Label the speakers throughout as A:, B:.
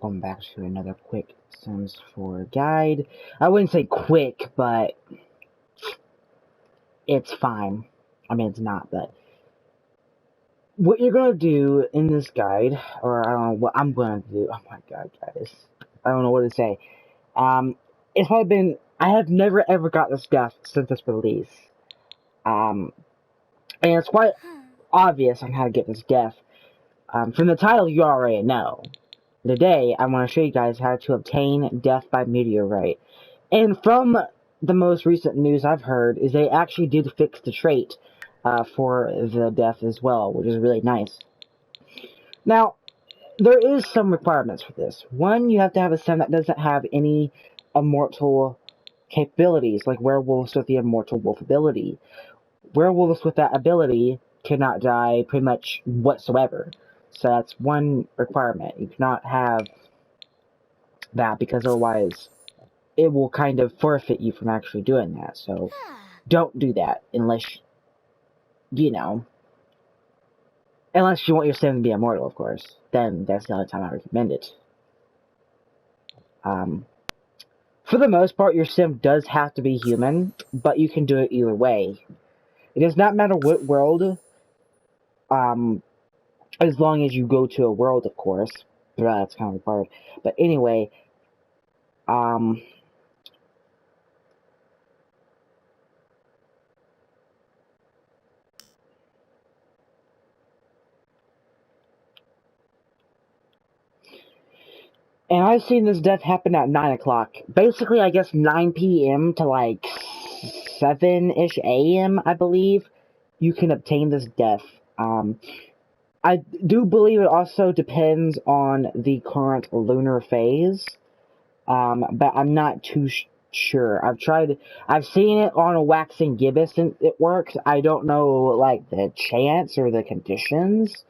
A: welcome back to another quick Sims 4 guide. I wouldn't say quick, but it's fine. I mean, it's not, but what you're gonna do in this guide, or I don't know what I'm gonna do. Oh my god, guys. I don't know what to say. It's probably been, I have never ever got this death since its release. And it's quite obvious on how to get this death. From the title, you already know. Today, I want to show you guys how to obtain death by meteorite. And from the most recent news I've heard, is they actually did fix the trait for the death as well, which is really nice. Now, there is some requirements for this. One, you have to have a sim that doesn't have any immortal capabilities, like werewolves with the immortal wolf ability. Werewolves with that ability cannot die pretty much whatsoever. So that's one requirement. You cannot have that because otherwise it will kind of forfeit you from actually doing that. So don't do that unless, you know, unless you want your sim to be immortal, of course. Then that's the only time I recommend it. For the most part, your sim does have to be human, but you can do it either way. It does not matter what world, as long as you go to a world, of course. That's kind of required. But anyway, and I've seen this death happen at 9 o'clock. Basically, I guess 9 p.m. to like 7-ish a.m., I believe, you can obtain this death. I do believe it also depends on the current lunar phase, but I'm not too sure. I've seen it on a waxing gibbous and it works. I don't know, like, the chance or the conditions.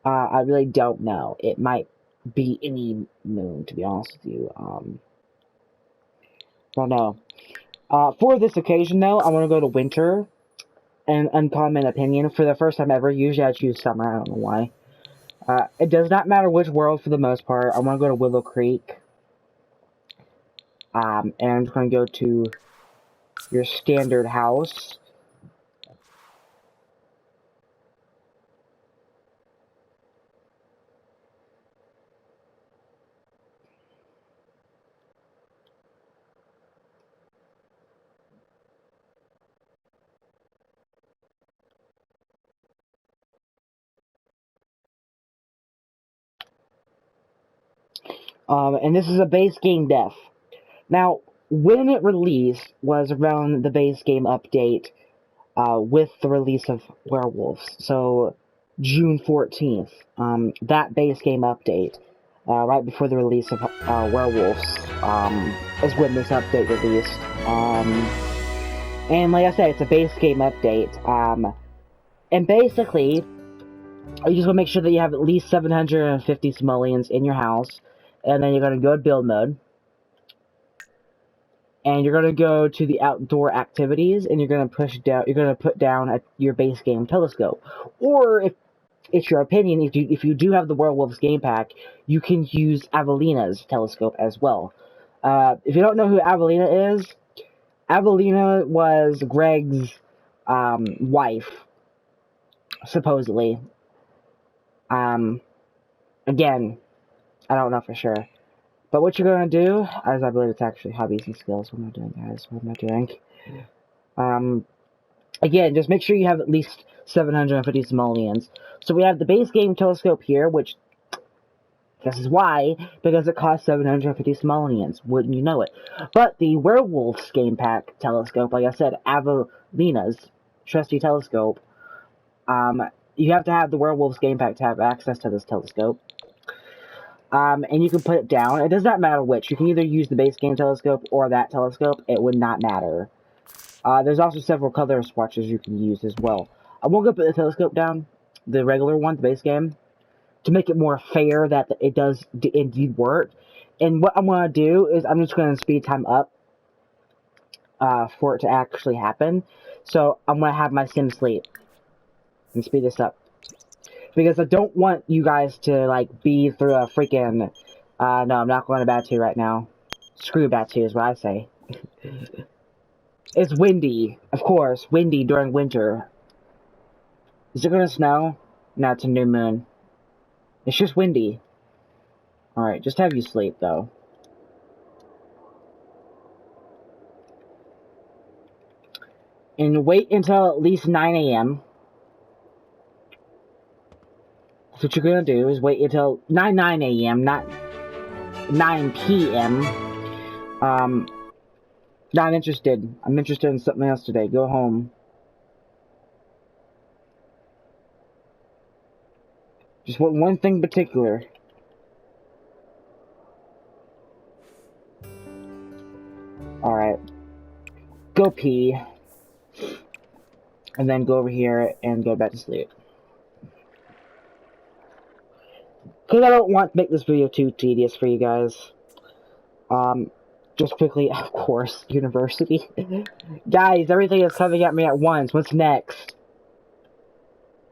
A: I really don't know. It might be any moon, to be honest with you. I don't know. For this occasion, though, I want to go to winter. An uncommon opinion. For the first time ever, usually I choose summer, I don't know why. It does not matter which world for the most part. I want to go to Willow Creek. And I'm just going to go to your standard house. And this is a base game death. Now, when it released was around the base game update with the release of Werewolves. So, June 14th. That base game update, right before the release of Werewolves, is when this update released. And like I said, it's a base game update. And basically, you just want to make sure that you have at least 750 simoleons in your house. And then you're going to go to build mode. And you're going to go to the outdoor activities, and you're going to push down. You're going to put down your base game telescope, or if it's your opinion, if you do have the Werewolves game pack, you can use Avelina's telescope as well. If you don't know who Avelina is, Avelina was Greg's wife, supposedly. Again, I don't know for sure. But what you're going to do, as I believe it's actually hobbies and skills. What am I doing, guys? What am I doing? Again, just make sure you have at least 750 simoleons. So we have the base game telescope here, which, this is why, because it costs 750 simoleons. Wouldn't you know it? But the Werewolves game pack telescope, like I said, Avelina's trusty telescope, you have to have the Werewolves game pack to have access to this telescope. And you can put it down. It does not matter which. You can either use the base game telescope or that telescope. It would not matter. There's also several color swatches you can use as well. I won't go put the telescope down, the regular one, the base game, to make it more fair that it does indeed work. And what I'm going to do is I'm just going to speed time up for it to actually happen. So I'm going to have my sim sleep and speed this up. Because I don't want you guys to, like, be through a freaking... no, I'm not going to Batu right now. Screw Batu is what I say. It's windy, of course. Windy during winter. Is it gonna snow? No, it's a new moon. It's just windy. Alright, just have you sleep, though. And wait until at least 9 a.m. That's what you're gonna do, is wait until 9 a.m., not 9 p.m. Not interested. I'm interested in something else today. Go home. Just want one thing in particular. Alright. Go pee. And then go over here and go back to sleep. Because I don't want to make this video too tedious for you guys. Just quickly, of course, university. Guys, everything is coming at me at once. What's next?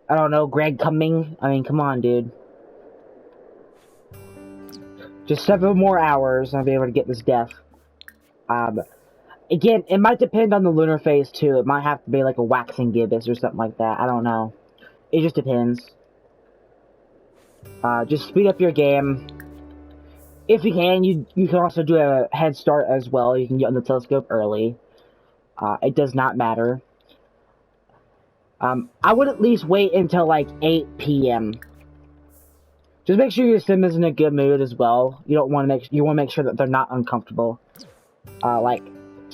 A: I don't know, Greg coming? I mean, come on, dude. Just 7 more hours and I'll be able to get this death. Again, it might depend on the lunar phase, too. It might have to be like a waxing gibbous or something like that. I don't know. It just depends. Just speed up your game. If you can, you can also do a head start as well. You can get on the telescope early. It does not matter. I would at least wait until like 8 p.m. Just make sure your sim is in a good mood as well. You want to make sure that they're not uncomfortable. Like,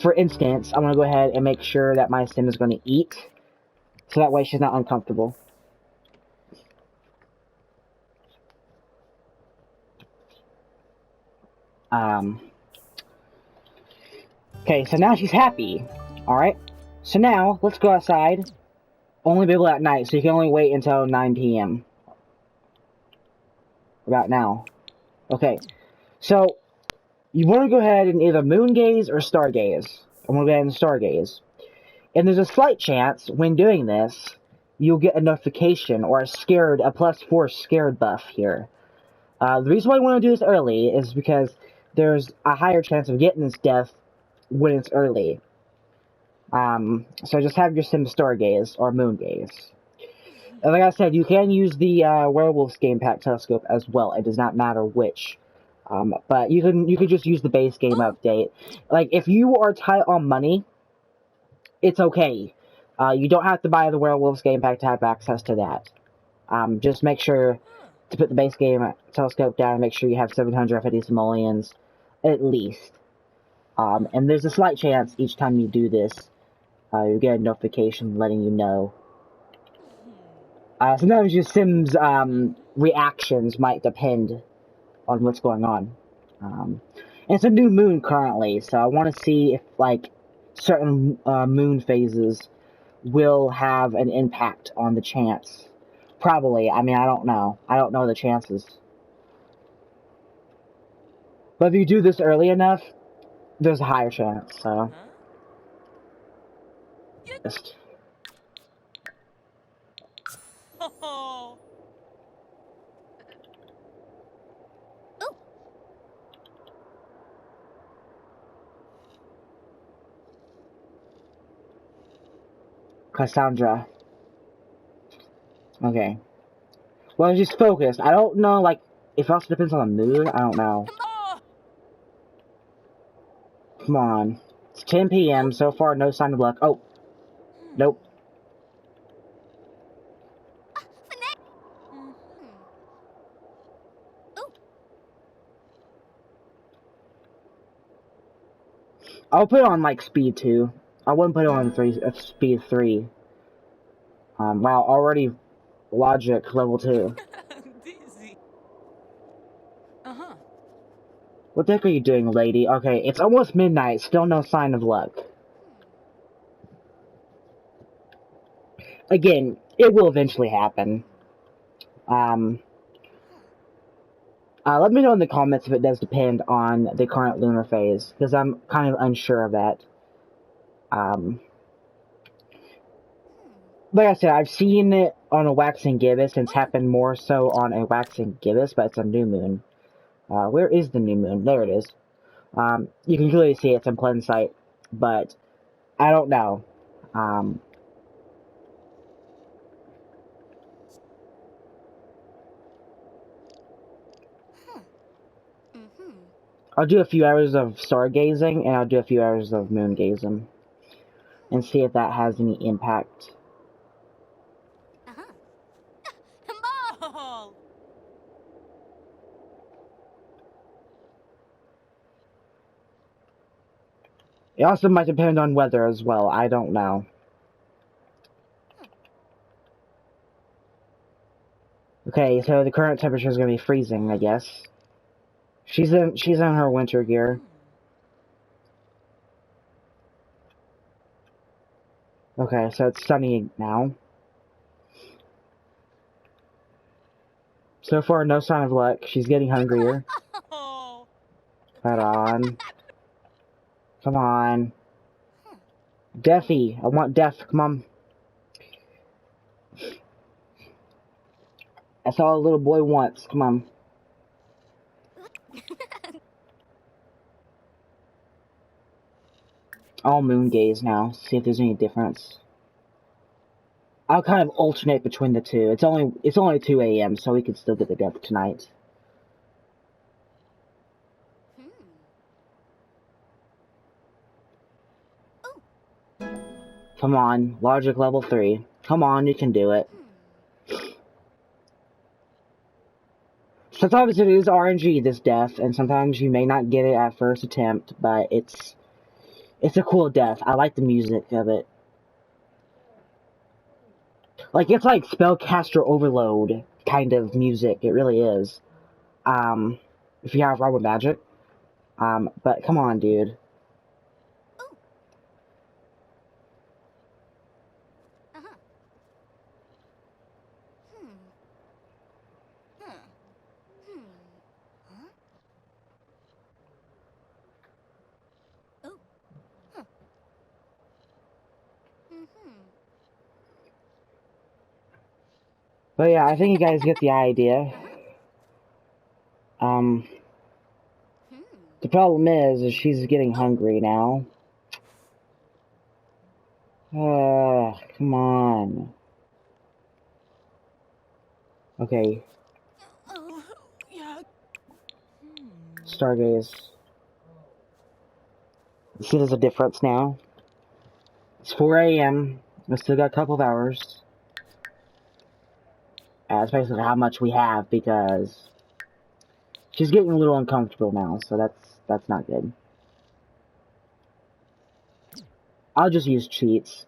A: for instance, I want to go ahead and make sure that my sim is going to eat, so that way she's not uncomfortable. Okay, so now she's happy. Alright? So now, let's go outside. Only be able at night, so you can only wait until 9 p.m. About now. Okay. So, you want to go ahead and either moon gaze or star gaze. I'm going to go ahead and star gaze. And there's a slight chance, when doing this, you'll get a notification or a +4 scared buff here. The reason why I want to do this early is because there's a higher chance of getting this death when it's early. So just have your sim star gaze or moon gaze. And like I said, you can use the Werewolves Game Pack telescope as well. It does not matter which. But you could just use the base game update. Like, if you are tight on money, it's okay. You don't have to buy the Werewolves Game Pack to have access to that. Just make sure to put the base game telescope down and make sure you have 750 simoleons, at least. And there's a slight chance each time you do this, you get a notification letting you know. Sometimes your sim's reactions might depend on what's going on. And it's a new moon currently, so I want to see if, like, certain moon phases will have an impact on the chance. Probably. I mean, I don't know. I don't know the chances. But if you do this early enough, there's a higher chance, so... Just... Cassandra. Okay. Well, just focus. I don't know, like, if it also depends on the mood. I don't know. Come on. It's 10 p.m. So far, no sign of luck. Oh. Nope. I'll put it on, like, speed 2. I wouldn't put it on speed 3. Wow, already logic level 2. What the heck are you doing, lady? Okay, it's almost midnight. Still no sign of luck. Again, it will eventually happen. Let me know in the comments if it does depend on the current lunar phase, because I'm kind of unsure of that. like I said, I've seen it on a waxing gibbous, and it's happened more so on a waxing gibbous, but it's a new moon. Where is the new moon? There it is. You can clearly see it's in plain sight, but I don't know. Um, I'll do a few hours of stargazing, and I'll do a few hours of moon gazing, and see if that has any impact. It also might depend on weather as well. I don't know. Okay, so the current temperature is going to be freezing, I guess. She's in her winter gear. Okay, so it's sunny now. So far, no sign of luck. She's getting hungrier. Hold on. Come on. Deafy. I want Deaf. Come on. That's all a little boy wants. Come on. I'll moon gaze now. See if there's any difference. I'll kind of alternate between the two. It's only 2 a.m., so we can still get the depth tonight. Come on, logic level 3. Come on, you can do it. Sometimes it is RNG, this death, and sometimes you may not get it at first attempt, but it's a cool death. I like the music of it. Like, it's like Spellcaster Overload kind of music. It really is. If you have Robot Magic. But come on, dude. But yeah, I think you guys get the idea. The problem is she's getting hungry now. Come on. Okay. Stargaze. See, there's a difference now. It's 4 a.m. We still got a couple of hours. That's basically how much we have, because she's getting a little uncomfortable now, so that's not good. I'll just use cheats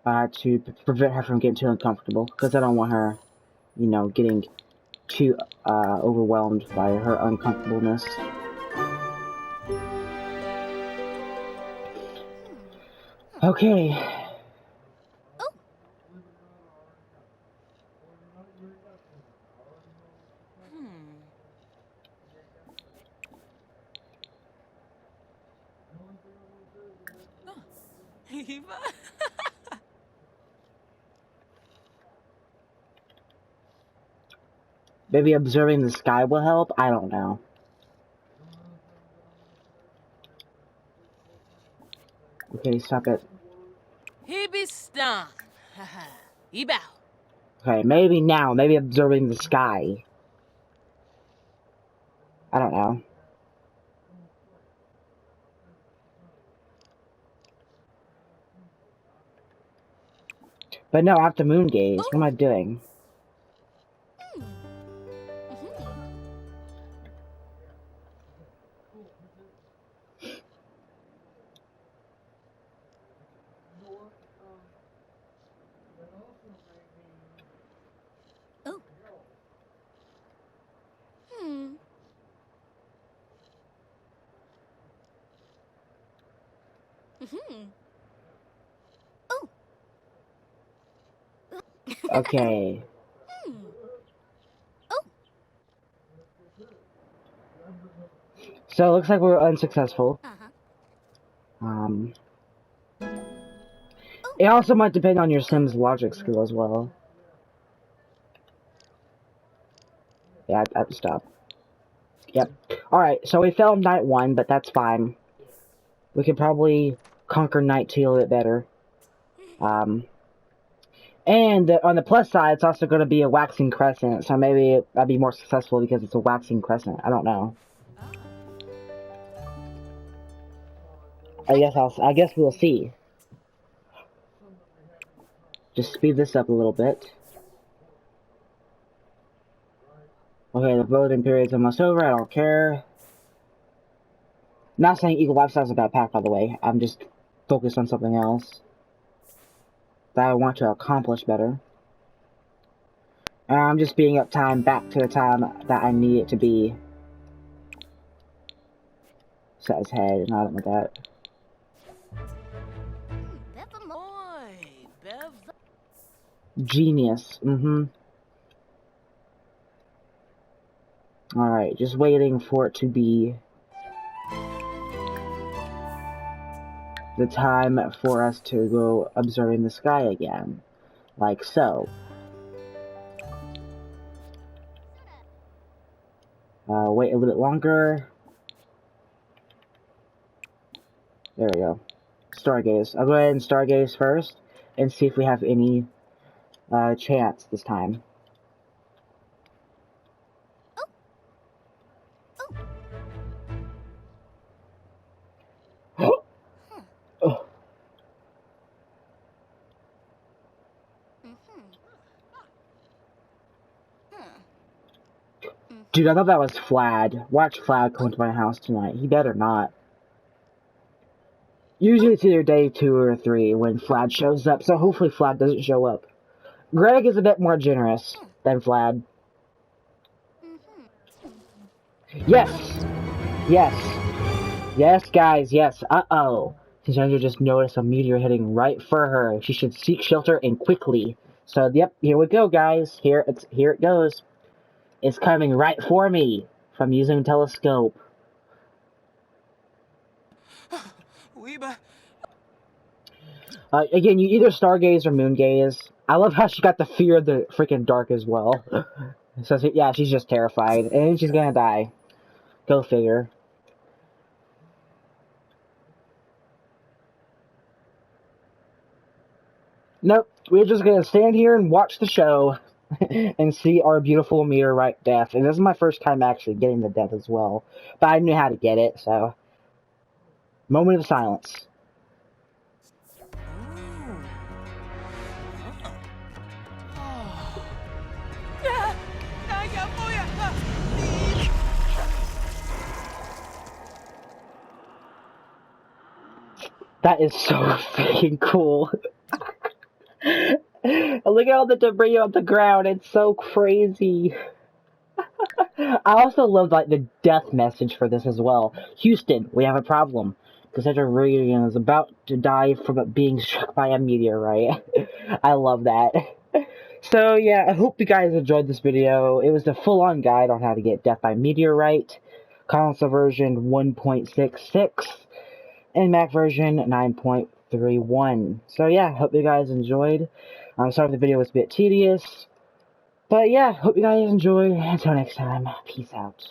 A: to prevent her from getting too uncomfortable, because I don't want her, you know, getting too overwhelmed by her uncomfortableness. Okay. Maybe observing the sky will help? I don't know. Okay, stop it. Okay, maybe now. Maybe observing the sky. I don't know. But no, I have to moon gaze. What am I doing? Okay. So it looks like we're unsuccessful. It also might depend on your Sim's logic skill as well. Yeah, I have to stop. Yep. Alright, so we failed night 1, but that's fine. We could probably conquer night 2 a little bit better. And on the plus side, it's also going to be a waxing crescent, so maybe I'll be more successful because it's a waxing crescent. I don't know. I guess we'll see. Just speed this up a little bit. Okay, the voting period's almost over. I don't care. Not saying Eagle Lifestyle's a bad pack, by the way. I'm just focused on something else that I want to accomplish better. And I'm just speeding up time back to the time that I need it to be. Set his head, and I don't like that. Genius. Alright, just waiting for it to be the time for us to go observing the sky again. Like so. Wait a little bit longer. There we go. Stargaze. I'll go ahead and stargaze first and see if we have any chance this time. Oh. Dude, I thought that was Flad. Watch Flad come to my house tonight. He better not. Usually it's either day 2 or 3 when Flad shows up, so hopefully Flad doesn't show up. Greg is a bit more generous than Flad. Yes! Yes! Yes, guys, yes. Uh-oh. Cassandra just noticed a meteor hitting right for her. She should seek shelter and quickly. So, yep, here we go, guys. Here it goes. It's coming right for me from using a telescope. Again, you either stargaze or moongaze. I love how she got the fear of the freaking dark as well. So, yeah, she's just terrified. And she's gonna die. Go figure. Nope, we're just gonna stand here and watch the show and see our beautiful meteorite death. And this is my first time actually getting the death as well. But I knew how to get it, so. Moment of silence. That is so freaking cool. Look at all the debris on the ground. It's so crazy. I also love like the death message for this as well. Houston, we have a problem. Cassandra Reagan is about to die from being struck by a meteorite. I love that. So yeah, I hope you guys enjoyed this video. It was a full-on guide on how to get death by meteorite. Console version 1.66 and Mac version 9.31. So yeah, hope you guys enjoyed. I'm sorry if the video was a bit tedious. But yeah, hope you guys enjoyed. Until next time, peace out.